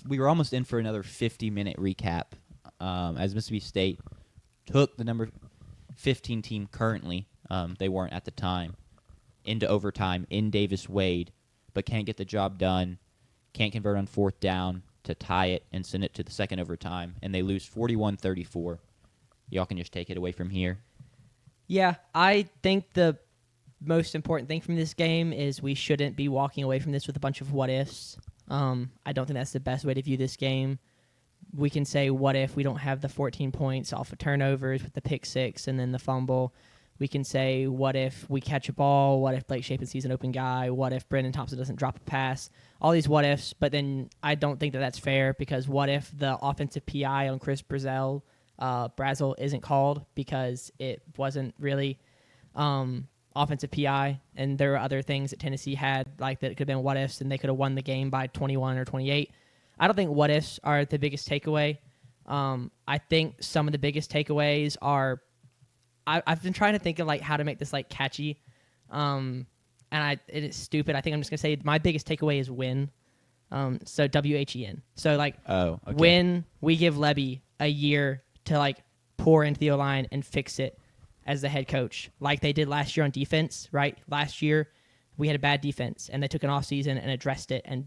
we were almost in for another 50-minute recap as Mississippi State took the number 15 team currently, they weren't at the time, into overtime in Davis-Wade, but can't get the job done, can't convert on fourth down to tie it and send it to the second overtime, and they lose 41-34. Y'all can just take it away from here. Yeah, I think the most important thing from this game is we shouldn't be walking away from this with a bunch of what-ifs. I don't think that's the best way to view this game. We can say, what if we don't have the 14 points off of turnovers with the pick six and then the fumble? We can say, what if we catch a ball? What if Blake Shapen sees an open guy? What if Brendan Thompson doesn't drop a pass? All these what ifs, but then I don't think that that's fair because what if the offensive PI on Chris Brazzell isn't called because it wasn't really offensive PI, and there were other things that Tennessee had like that could have been what ifs, and they could have won the game by 21 or 28. I don't think what ifs are the biggest takeaway. I think some of the biggest takeaways are I've been trying to think of like how to make this like catchy, and it is stupid. I think I'm just gonna say my biggest takeaway is win. So WHEN. So like when we give Lebby a year to like pour into the O-line and fix it as the head coach, like they did last year on defense, right? Last year we had a bad defense, and they took an off season and addressed it and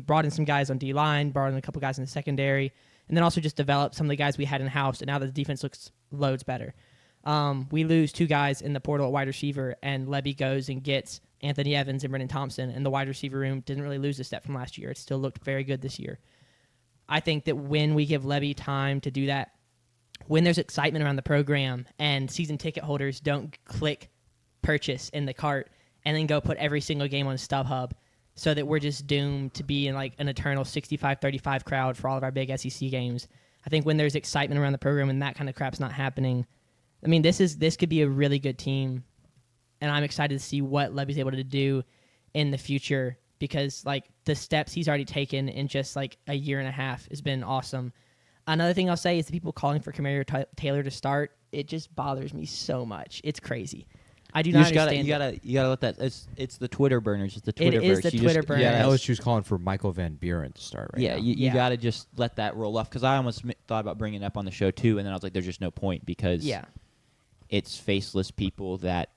brought in some guys on D-line, brought in a couple guys in the secondary, and then also just developed some of the guys we had in house. And now the defense looks loads better. We lose two guys in the portal at wide receiver, and Lebby goes and gets Anthony Evans and Brendan Thompson, and the wide receiver room didn't really lose a step from last year. It still looked very good this year. I think that when we give Lebby time to do that, when there's excitement around the program and season ticket holders don't click purchase in the cart and then go put every single game on StubHub so that we're just doomed to be in like an eternal 65-35 crowd for all of our big SEC games. I think when there's excitement around the program and that kind of crap's not happening, I mean, this could be a really good team, and I'm excited to see what Lebby's able to do in the future because like the steps he's already taken in just like a year and a half has been awesome. Another thing I'll say is the people calling for Camario Taylor to start, it just bothers me so much. It's crazy. I do not understand. You gotta let that. It's the Twitter burners. It's the Twitter. It is the Twitter burners. Yeah, LSU's calling for Michael Van Buren to start right now. You gotta just let that roll off because I almost thought about bringing it up on the show too, and then I was like, there's just no point because it's faceless people that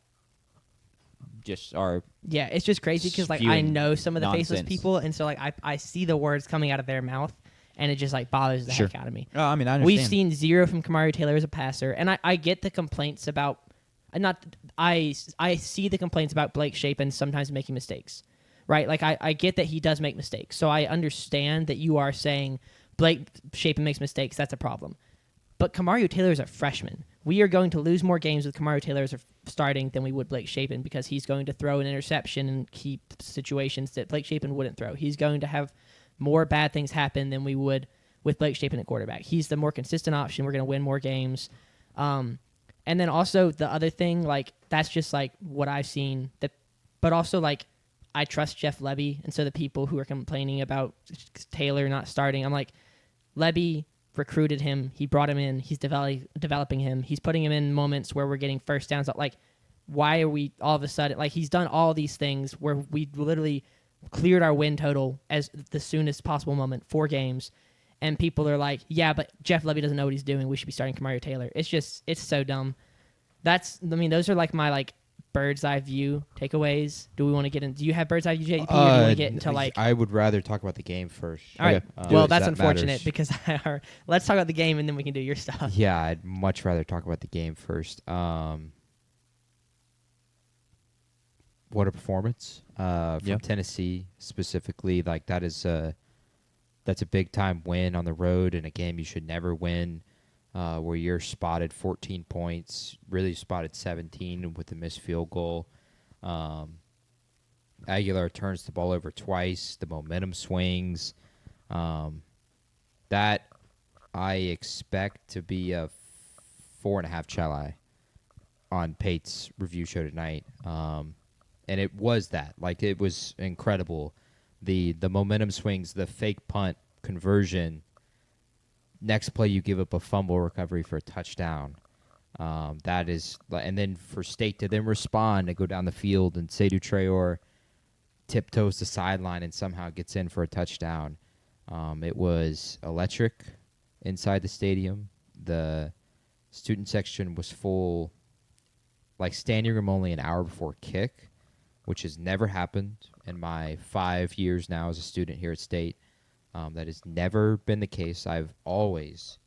just are. Yeah, it's just crazy because like I know some of the nonsense. faceless people, and so like I see the words coming out of their mouth, and it just like bothers the heck out of me. Oh, I mean, I understand. We've seen zero from Camario Taylor as a passer, and I get the complaints about. I see the complaints about Blake Shapen sometimes making mistakes, right? Like I get that he does make mistakes, so I understand that you are saying Blake Shapen makes mistakes. That's a problem. But Camario Taylor is a freshman. We are going to lose more games with Camario Taylor as a starting than we would Blake Shapen because he's going to throw an interception and keep situations that Blake Shapen wouldn't throw. He's going to have more bad things happen than we would with Blake Shapen at quarterback. He's the more consistent option. We're going to win more games. And then also the other thing, like that's just like what I've seen. But also like I trust Jeff Lebby, and so the people who are complaining about Taylor not starting, I'm like, Lebby recruited him. He brought him in. He's developing him. He's putting him in moments where we're getting first downs. Like, why are we all of a sudden like he's done all these things where we literally cleared our win total as the soonest possible moment, 4 games. And people are like, yeah, but Jeff Lebby doesn't know what he's doing. We should be starting Camario Taylor. It's so dumb. Those are like my like bird's eye view takeaways. Do we want to get in? Do you have bird's eye view, JP? Or do you want to get into like? I would rather talk about the game first. All right. Well, that's unfortunate because let's talk about the game and then we can do your stuff. Yeah, I'd much rather talk about the game first. What a performance from Tennessee specifically. Like that's a big time win on the road in a game you should never win. Where you're spotted 14 points, really spotted 17 with the missed field goal. Aguilar turns the ball over twice. The momentum swings. That I expect to be a 4.5 Chali on Pate's review show tonight. And it was that. Like, it was incredible. The momentum swings, the fake punt conversion. Next play, you give up a fumble recovery for a touchdown. That is, and then for State to then respond and go down the field, and Seydou Traore tiptoes the sideline and somehow gets in for a touchdown. It was electric inside the stadium. The student section was full, like standing room only an hour before kick, which has never happened in my 5 years now as a student here at State. That has never been the case. I've always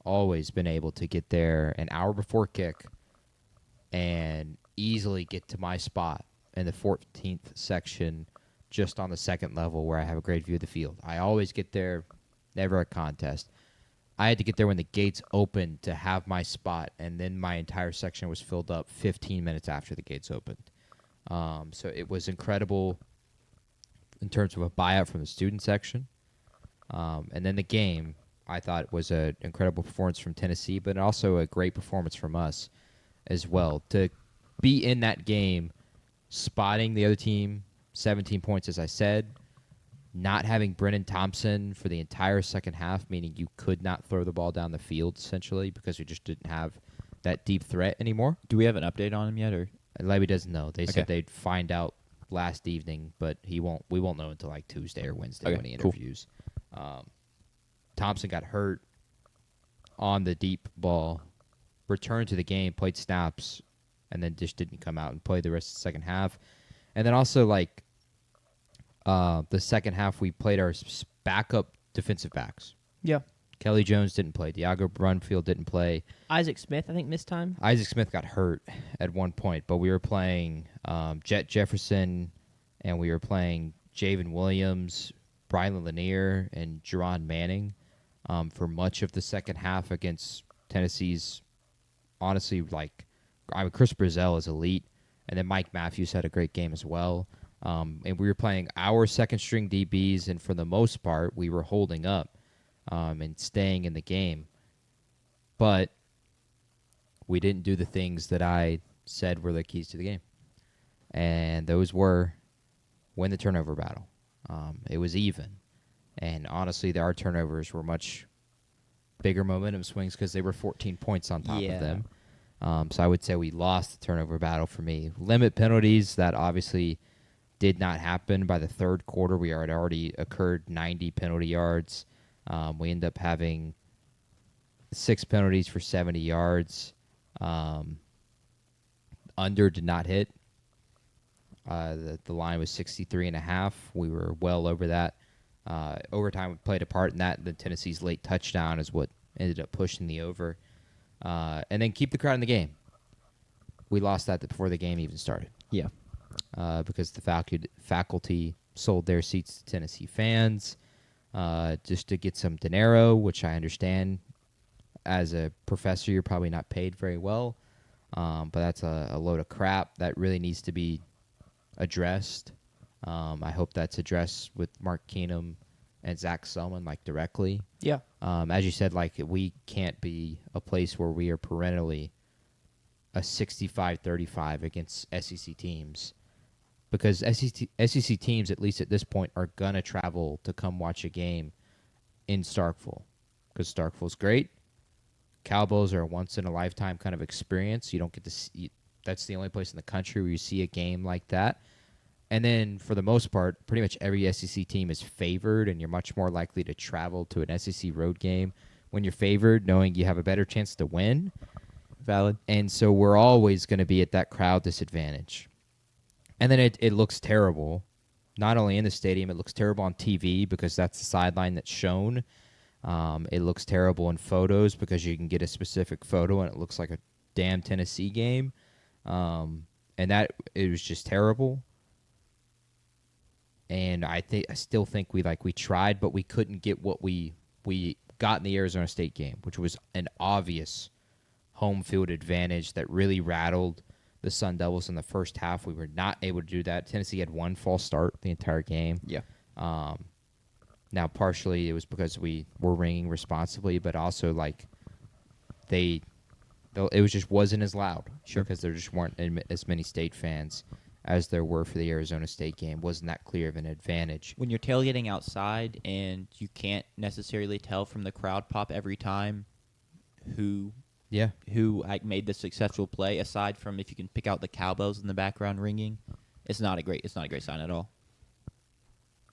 been able to get there an hour before kick and easily get to my spot in the 14th section just on the second level where I have a great view of the field. I always get there, never a contest. I had to get there when the gates opened to have my spot, and then my entire section was filled up 15 minutes after the gates opened. So it was incredible in terms of a buyout from the student section. And then the game, I thought, was an incredible performance from Tennessee, but also a great performance from us as well. To be in that game, spotting the other team, 17 points, as I said, not having Brennan Thompson for the entire second half, meaning you could not throw the ball down the field, essentially, because we just didn't have that deep threat anymore. Do we have an update on him yet, or? Levy doesn't know. They said they'd find out last evening, but we won't know until like Tuesday or Wednesday when he interviews. Thompson got hurt on the deep ball, returned to the game, played snaps, and then just didn't come out and play the rest of the second half. And then also, like, the second half, we played our backup defensive backs. Yeah. Kelly Jones didn't play. Diago Brunfield didn't play. Isaac Smith, I think, missed time. Isaac Smith got hurt at one point, but we were playing Jet Jefferson, and we were playing Javen Williams, Brylan Lanier, and Jerron Manning for much of the second half against Tennessee's, honestly, Chris Brazell is elite, and then Mike Matthews had a great game as well. And we were playing our second-string DBs, and for the most part, we were holding up and staying in the game. But we didn't do the things that I said were the keys to the game. And those were win the turnover battle. It was even. And honestly, our turnovers were much bigger momentum swings because they were 14 points on top of them. So I would say we lost the turnover battle for me. Limit penalties, that obviously did not happen. By the third quarter, we had already occurred 90 penalty yards. We ended up having 6 penalties for 70 yards. Under did not hit. The line was 63.5. We were well over that. Overtime played a part in that. The Tennessee's late touchdown is what ended up pushing the over. And then keep the crowd in the game. We lost that before the game even started. Yeah. Because the faculty sold their seats to Tennessee fans just to get some dinero, which I understand. As a professor, you're probably not paid very well, but that's a load of crap that really needs to be addressed. I hope that's addressed with Mark Keenum and Zach Selman, directly. Yeah. As you said, we can't be a place where we are perennially a 65-35 against SEC teams, because SEC teams, at least at this point, are going to travel to come watch a game in Starkville, because Starkville's great. Cowboys are a once-in-a-lifetime kind of experience. You don't get to see. That's the only place in the country where you see a game like that. And then, for the most part, pretty much every SEC team is favored, and you're much more likely to travel to an SEC road game when you're favored, knowing you have a better chance to win. Valid. And so we're always going to be at that crowd disadvantage. And then it looks terrible, not only in the stadium, it looks terrible on TV because that's the sideline that's shown. It looks terrible in photos because you can get a specific photo and it looks like a damn Tennessee game. And that, it was just terrible. And I still think we tried, but we couldn't get what we got in the Arizona State game, which was an obvious home field advantage that really rattled the Sun Devils in the first half. We were not able to do that. Tennessee had one false start the entire game. Yeah. Now, partially it was because we were ringing responsibly, but also it just wasn't as loud. Sure. Because there just weren't as many State fans as there were for the Arizona State game. Wasn't that clear of an advantage. When you're tailgating outside and you can't necessarily tell from the crowd pop every time who made the successful play, aside from if you can pick out the cowbells in the background ringing, it's not a great sign at all.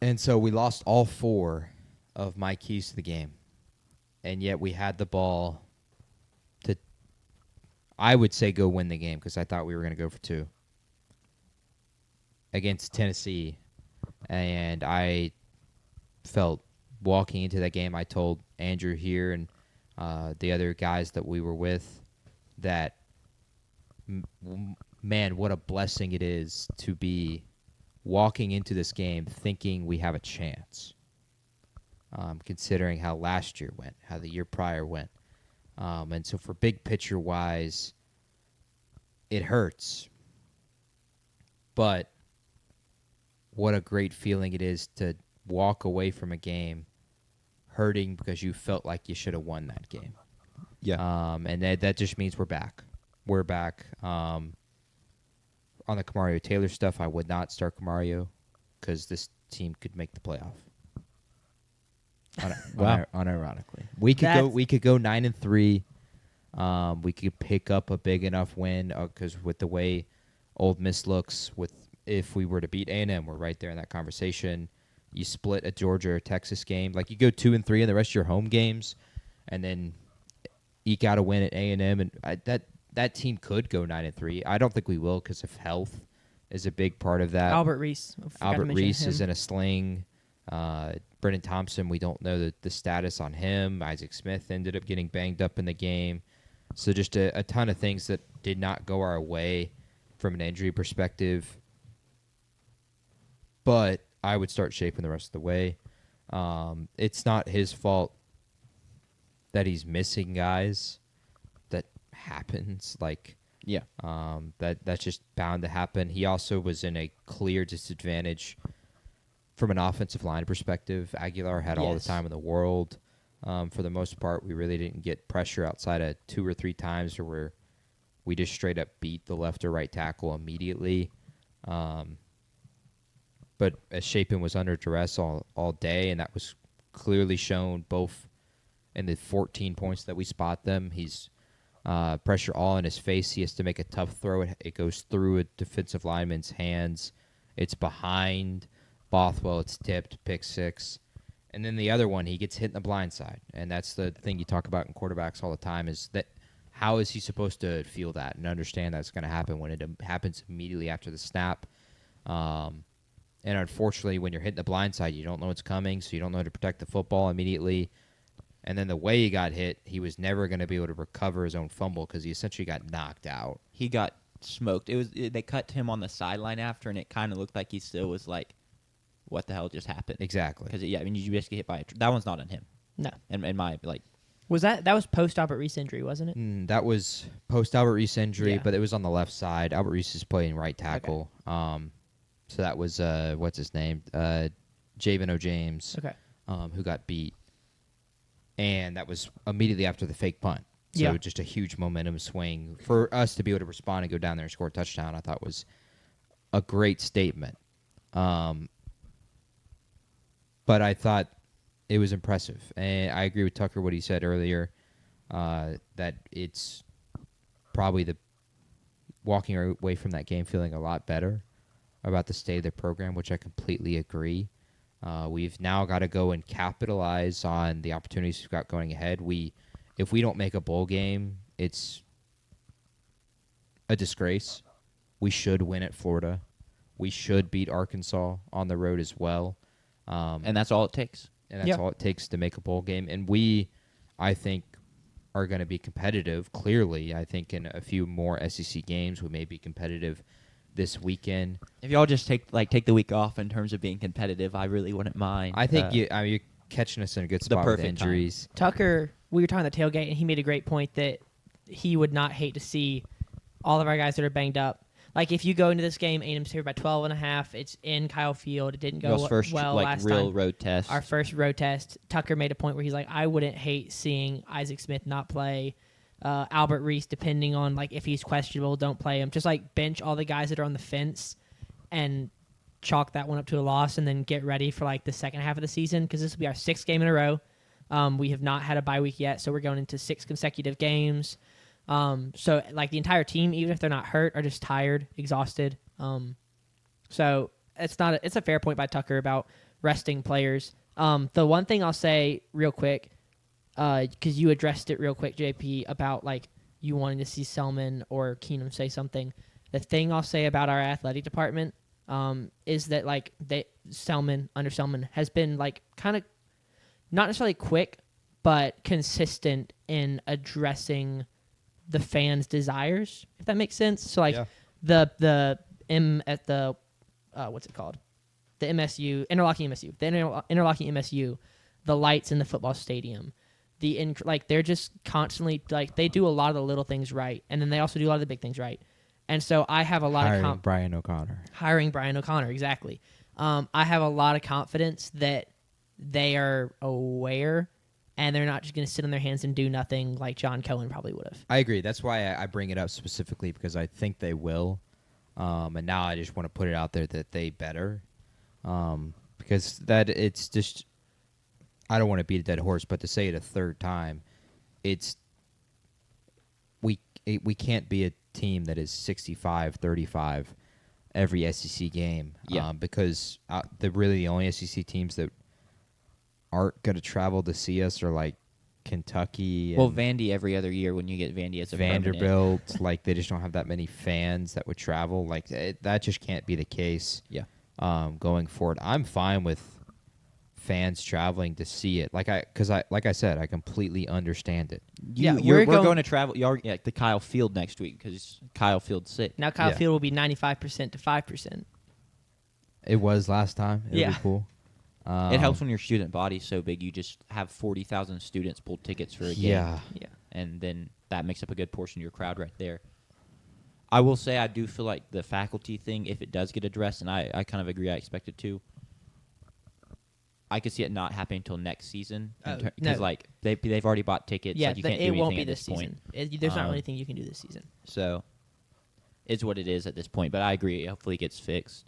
And so we lost all 4 of my keys to the game. And yet we had the ball to, I would say, go win the game because I thought we were going to go for 2 against Tennessee. And I felt walking into that game, I told Andrew here and the other guys that we were with that, man, what a blessing it is to be walking into this game thinking we have a chance. Considering how last year went, how the year prior went. And so for big picture wise, it hurts. But what a great feeling it is to walk away from a game hurting because you felt like you should have won that game. Yeah. And that just means we're back. We're back. On the Kamario Taylor stuff, I would not start Kamario because this team could make the playoff. Wow. Unironically, we could go 9-3. We could pick up a big enough win because with the way Ole Miss looks, if we were to beat A&M, we're right there in that conversation. You split a Georgia or Texas game, like you go 2-3 in the rest of your home games, and then eke out a win at A&M, and that team could go 9-3. I don't think we will because of health is a big part of that. Albert Reese. Albert Reese is in a sling. Brennan Thompson, we don't know the status on him. Isaac Smith ended up getting banged up in the game. So just a ton of things that did not go our way from an injury perspective. But I would start shaping the rest of the way. It's not his fault that he's missing guys. That happens. Yeah. That's just bound to happen. He also was in a clear disadvantage from an offensive line perspective. Aguilar had all the time in the world. For the most part, we really didn't get pressure outside of 2 or 3 times where we just straight up beat the left or right tackle immediately. But as Shapen was under duress all day, and that was clearly shown both in the 14 points that we spot them. He's pressure all in his face. He has to make a tough throw. It goes through a defensive lineman's hands. It's behind Bothwell. It's tipped, pick 6. And then the other one, he gets hit in the blind side. And that's the thing you talk about in quarterbacks all the time is that how is he supposed to feel that and understand that's going to happen when it happens immediately after the snap? And unfortunately, when you're hitting the blind side, you don't know what's coming, so you don't know how to protect the football immediately. And then the way he got hit, he was never going to be able to recover his own fumble because he essentially got knocked out. He got smoked. They cut him on the sideline after, and it kind of looked like he still was like, what the hell just happened? Exactly. Because, you basically hit by that one's not on him. No. In my, Was that was post Albert Reese injury, wasn't it? That was post Albert Reese injury, Yeah. but it was on the left side. Albert Reese is playing right tackle. Okay. So that was what's his name? Javen O'James. Okay. Who got beat. And that was immediately after the fake punt. So just a huge momentum swing. For us to be able to respond and go down there and score a touchdown, I thought was a great statement. But I thought it was impressive. And I agree with Tucker what he said earlier, that it's probably the walking away from that game feeling a lot better about the state of the program, which I completely agree. We've now got to go and capitalize on the opportunities we've got going ahead. If we don't make a bowl game, it's a disgrace. We should win at Florida. We should beat Arkansas on the road as well. and that's all it takes. And that's all it takes to make a bowl game. And we, I think, are going to be competitive. Clearly, I think in a few more SEC games, we may be competitive this weekend. If y'all just take the week off in terms of being competitive, I really wouldn't mind. I think you're catching us in a good spot with injuries. Tucker, we were talking the tailgate, and he made a great point that he would not hate to see all of our guys that are banged up. Like, if you go into this game, A&M's favored by 12.5. It's in Kyle Field. It didn't go Y'all's first, well last real time. road test. Our first road test. Tucker made a point where he's like, I wouldn't hate seeing Isaac Smith not play. Albert Reese, depending on if he's questionable, don't play him. Just bench all the guys that are on the fence and chalk that one up to a loss, and then get ready for the second half of the season, because this will be our 6th game in a row. We have not had a bye week yet, so we're going into 6 consecutive games. So the entire team, even if they're not hurt, are just tired, exhausted. So it's a fair point by Tucker about resting players. The one thing I'll say real quick, because you addressed it real quick, JP, about like you wanting to see Selman or Keenum say something. The thing I'll say about our athletic department is that like Selman has been like kind of not necessarily quick, but consistent in addressing the fans' desires, if that makes sense. So like the what's it called? The MSU, interlocking MSU, the lights in the football stadium, they're just constantly like they do a lot of the little things right, and then they also do a lot of the big things right. And so I have a lot of Brian O'Connor. Hiring Brian O'Connor, exactly. I have a lot of confidence that they are aware, and they're not just going to sit on their hands and do nothing like John Cohen probably would have. I agree. That's why I bring it up specifically, because I think they will. And now I just want to put it out there that they better. Because it's just, I don't want to beat a dead horse, but to say it a third time, we can't be a team that is 65-35 every SEC game. Yeah. Because the only SEC teams that aren't going to travel to see us are like Kentucky. Well, Vandy every other year when you get Vandy as a Vanderbilt. Like they just don't have that many fans that would travel. Like that just can't be the case. Yeah. Going forward, I'm fine with fans traveling to see it. Like I said, I completely understand it. We're going to travel. The Kyle Field next week because Kyle Field's sick. Now Kyle Field will be 95% to 5%. It was last time. It'll be cool. It helps when your student body's so big. You just have 40,000 students pull tickets for a game. Yeah. And then that makes up a good portion of your crowd right there. I will say I do feel like the faculty thing, if it does get addressed, and I kind of agree, I expect it to, I could see it not happening until next season. Because like they've already bought tickets. Yeah, like, you can't do it won't anything be at this point. season. There's not really anything you can do this season. So it's what it is at this point. But I agree. Hopefully it gets fixed.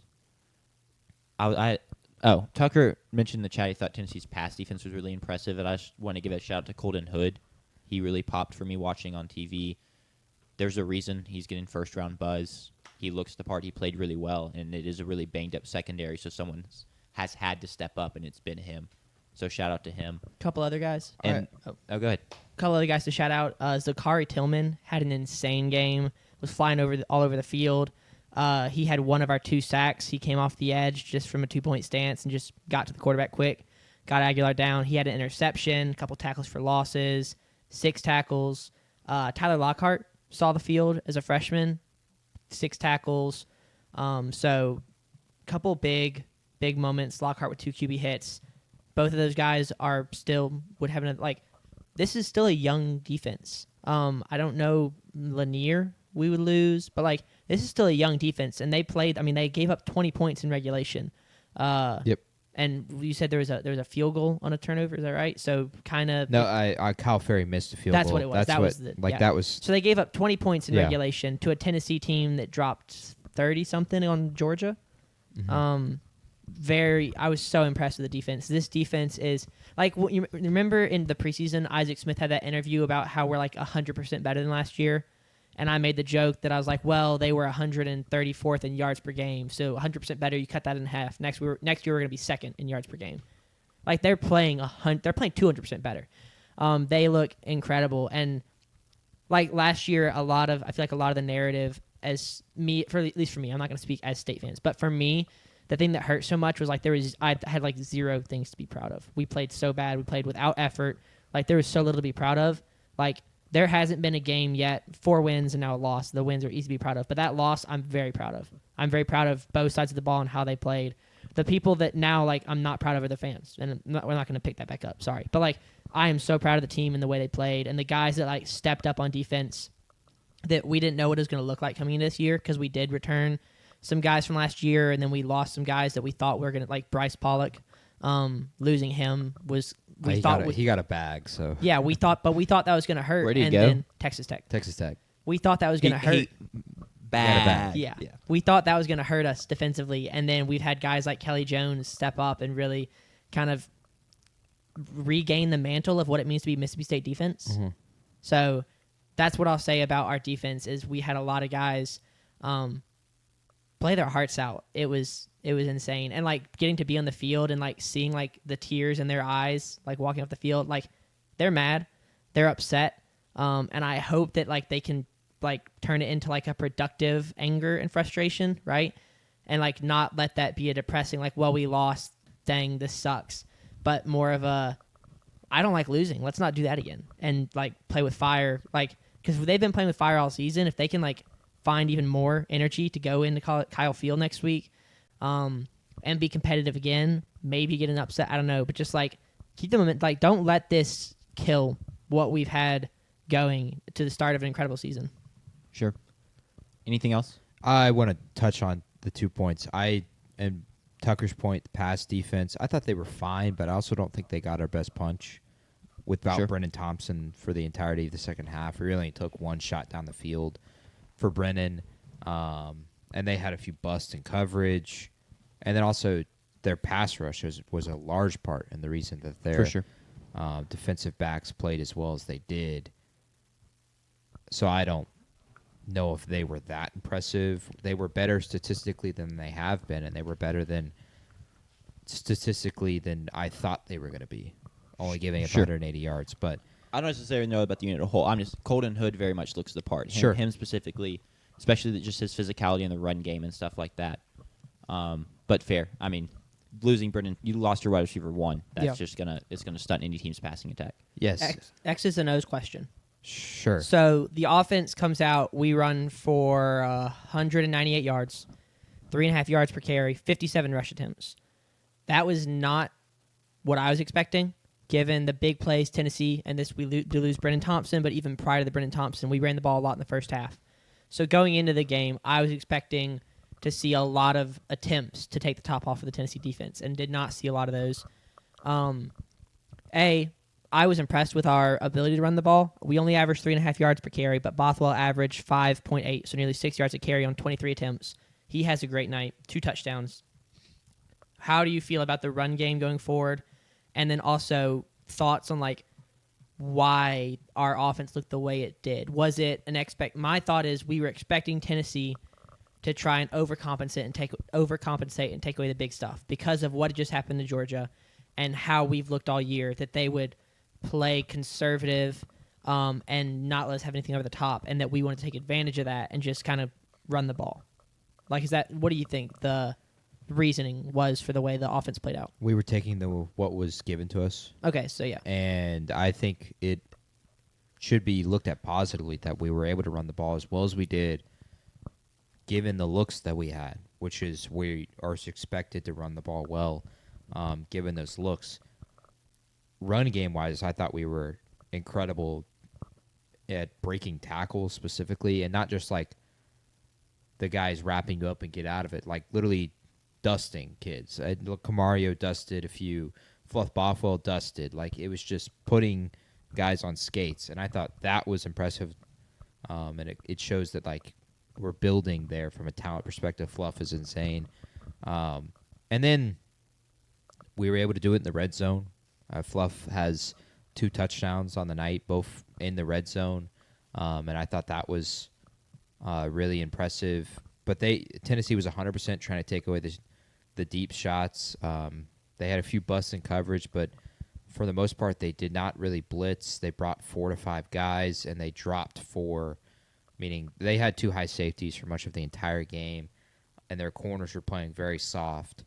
Tucker mentioned in the chat he thought Tennessee's pass defense was really impressive, and I just want to give a shout out to Colton Hood. He really popped for me watching on TV. There's a reason he's getting first-round buzz. He looks the part. He played really well, and it is a really banged-up secondary, so someone has had to step up, and it's been him. So shout out to him. A couple other guys. And go ahead. A couple other guys to shout out. Zachary Tillman had an insane game, was flying all over the field. He had one of our 2 sacks. He came off the edge just from a 2-point stance and just got to the quarterback quick. Got Aguilar down. He had an interception, a couple tackles for losses, 6 tackles. Tyler Lockhart saw the field as a freshman, 6 tackles. So a couple big moments. Lockhart with 2 QB hits. Both of those guys are still would have this is still a young defense. I don't know Lanier we would lose, but this is still a young defense, and they played. I mean, they gave up 20 points in regulation. Yep. And you said there was a field goal on a turnover. Is that right? So kind of. No, Kyle Ferry missed a field goal. That's what it was. That was. So they gave up 20 points in regulation to a Tennessee team that dropped 30 something on Georgia. Mm-hmm. I was so impressed with the defense. This defense is you remember in the preseason, Isaac Smith had that interview about how we're 100% better than last year. And I made the joke that I was like, well, they were 134th in yards per game, so 100% better. You cut that in half. Next year we're going to be second in yards per game. They're playing 200% better. They look incredible. And last year, I feel like a lot of the narrative at least for me, I'm not going to speak as State fans, but for me, the thing that hurt so much was I had 0 things to be proud of. We played so bad. We played without effort. There was so little to be proud of. There hasn't been a game yet, 4 wins and now a loss. The wins are easy to be proud of. But that loss, I'm very proud of. I'm very proud of both sides of the ball and how they played. The people that now, I'm not proud of are the fans. And we're not going to pick that back up. Sorry. But, I am so proud of the team and the way they played. And the guys that, stepped up on defense that we didn't know what it was going to look like coming in this year because we did return some guys from last year. And then we lost some guys that we thought were going to, Bryce Pollock. Losing him was... he got a bag, so yeah, we thought that was going to hurt. Where did he go? Then Texas Tech. We thought that was going to hurt. Bad. Yeah, we thought that was going to hurt us defensively, and then we've had guys like Kelly Jones step up and really kind of regain the mantle of what it means to be Mississippi State defense. Mm-hmm. So that's what I'll say about our defense is we had a lot of guys play their hearts out. It was It was insane. And like getting to be on the field and like seeing like the tears in their eyes, like walking off the field, like they're mad, they're upset. And I hope that like they can like turn it into like a productive anger and frustration, right? And like not let that be a depressing, like, well, we lost, dang, this sucks. But more of a, I don't like losing. Let's not do that again. And like play with fire, like, because they've been playing with fire all season. If they can like find even more energy to go into Kyle Field next week, and be competitive again, maybe get an upset. I don't know, but just like keep them like don't let this kill what we've had going to the start of an incredible season. Sure. Anything else? I want to touch on the 2 points. And Tucker's point, the pass defense, I thought they were fine, but I also don't think they got our best punch without Brennan Thompson for the entirety of the second half. We really took one shot down the field for Brennan, and they had a few busts in coverage. And then also their pass rush was a large part in the reason that their defensive backs played as well as they did. So I don't know if they were that impressive. They were better statistically than they have been, and they were better than statistically than I thought they were going to be, only giving up 180 yards. But I don't necessarily know about the unit as a whole. I'm just Colton Hood very much looks the part. Him specifically, especially just his physicality in the run game and stuff like that. But fair. I mean, losing Brennan, you lost your wide receiver one. That's just gonna stunt any team's passing attack. Yes. X's and O's question. Sure. So the offense comes out. We run for 198 yards, 3.5 yards per carry, 57 rush attempts. That was not what I was expecting, given the big plays Tennessee, and this we do lose Brennan Thompson, but even prior to the Brennan Thompson, we ran the ball a lot in the first half. So going into the game, I was expecting to see a lot of attempts to take the top off of the Tennessee defense, and did not see a lot of those. I was impressed with our ability to run the ball. We only averaged 3.5 yards per carry, but Bothwell averaged 5.8, so nearly 6 yards a carry on 23 attempts. He has a great night, 2 touchdowns. How do you feel about the run game going forward? And then also thoughts on like why our offense looked the way it did. Was it an My thought is we were expecting Tennessee to try and overcompensate and take away the big stuff because of what had just happened to Georgia and how we've looked all year, that they would play conservative and not let us have anything over the top, and that we wanted to take advantage of that and just kind of run the ball. Like, what do you think the reasoning was for the way the offense played out? We were taking what was given to us. Okay, so yeah. And I think it should be looked at positively that we were able to run the ball as well as we did, given the looks that we had, which is we are expected to run the ball well, given those looks. Run game-wise, I thought we were incredible at breaking tackles specifically, and not just like the guys wrapping you up and get out of it, like literally dusting kids. Camario dusted a few. Fluff Bothwell dusted. Like, it was just putting guys on skates, and I thought that was impressive. And it shows that, like, we're building there from a talent perspective. Fluff is insane. And then we were able to do it in the red zone. Fluff has 2 touchdowns on the night, both in the red zone, and I thought that was really impressive. But Tennessee was 100% trying to take away the deep shots. They had a few busts in coverage, but for the most part, they did not really blitz. They brought 4 to 5 guys, and they dropped 4, meaning they had 2 high safeties for much of the entire game, and their corners were playing very soft.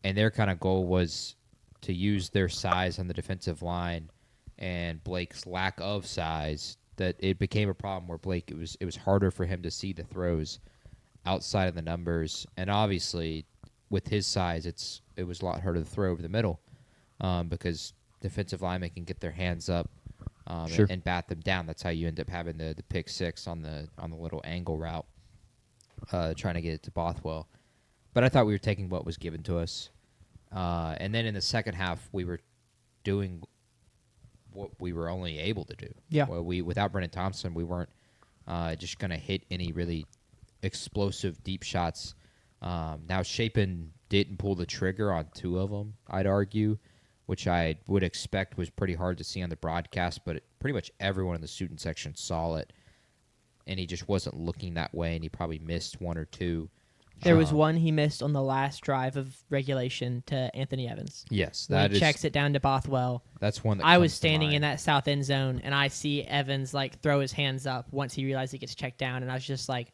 And their kind of goal was to use their size on the defensive line and Blake's lack of size, that it became a problem where Blake, it was harder for him to see the throws outside of the numbers. And obviously, with his size, it was a lot harder to throw over the middle because defensive linemen can get their hands up and bat them down. That's how you end up having the pick six on the little angle route, trying to get it to Bothwell. But I thought we were taking what was given to us. And then in the second half, we were doing what we were only able to do. Yeah. Well, without Brennan Thompson, we weren't just going to hit any really explosive deep shots. Now, Chapin didn't pull the trigger on 2 of them, I'd argue, which I would expect was pretty hard to see on the broadcast, but pretty much everyone in the student section saw it, and he just wasn't looking that way, and he probably missed 1 or 2. There was one he missed on the last drive of regulation to Anthony Evans. Yes, When he checks it down to Bothwell. That's one that I comes was to standing in mind. that south end zone, and I see Evans like throw his hands up once he realized it gets checked down, and I was just like,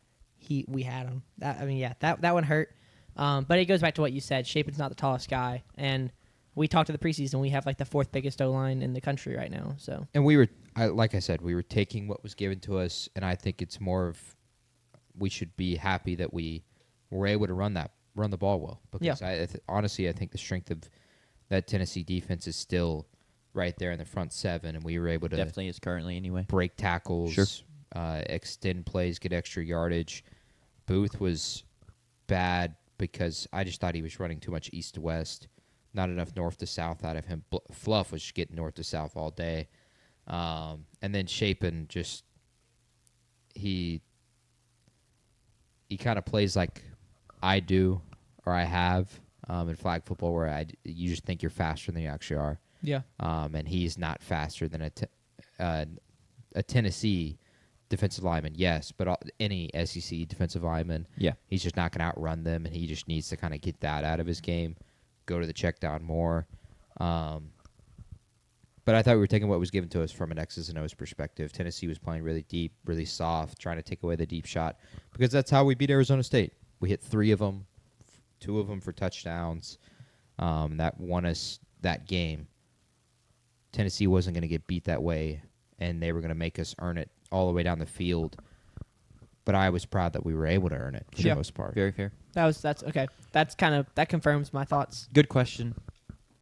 we had him. That one hurt. But it goes back to what you said. Shapen's not the tallest guy, and we talked to the preseason. We have like the 4th biggest O-line in the country right now. So And like I said, we were taking what was given to us, and I think it's more of we should be happy that we were able to run the ball well. Because honestly, I think the strength of that Tennessee defense is still right there in the front 7, and we were able to Definitely is currently anyway. break tackles, Sure. Extend plays, get extra yardage. Booth was bad because I just thought he was running too much east to west, not enough north to south out of him. Fluff was just getting north to south all day. And then Shapen just he kind of plays like I do or I have in flag football, where you just think you're faster than you actually are. yeah, And he's not faster than a Tennessee defensive lineman, yes, but any SEC defensive lineman, Yeah. he's just not going to outrun them, and he just needs to kind of get that out of his game, go to the check down more. But I thought we were taking what was given to us from an X's and O's perspective. Tennessee was playing really deep, really soft, trying to take away the deep shot, because that's how we beat Arizona State. We hit 3 of them, 2 of them for touchdowns. That won us that game. Tennessee wasn't going to get beat that way, and they were going to make us earn it all the way down the field. But I was proud that we were able to earn it for the most part. Very fair. that's okay. That confirms my thoughts. Good question.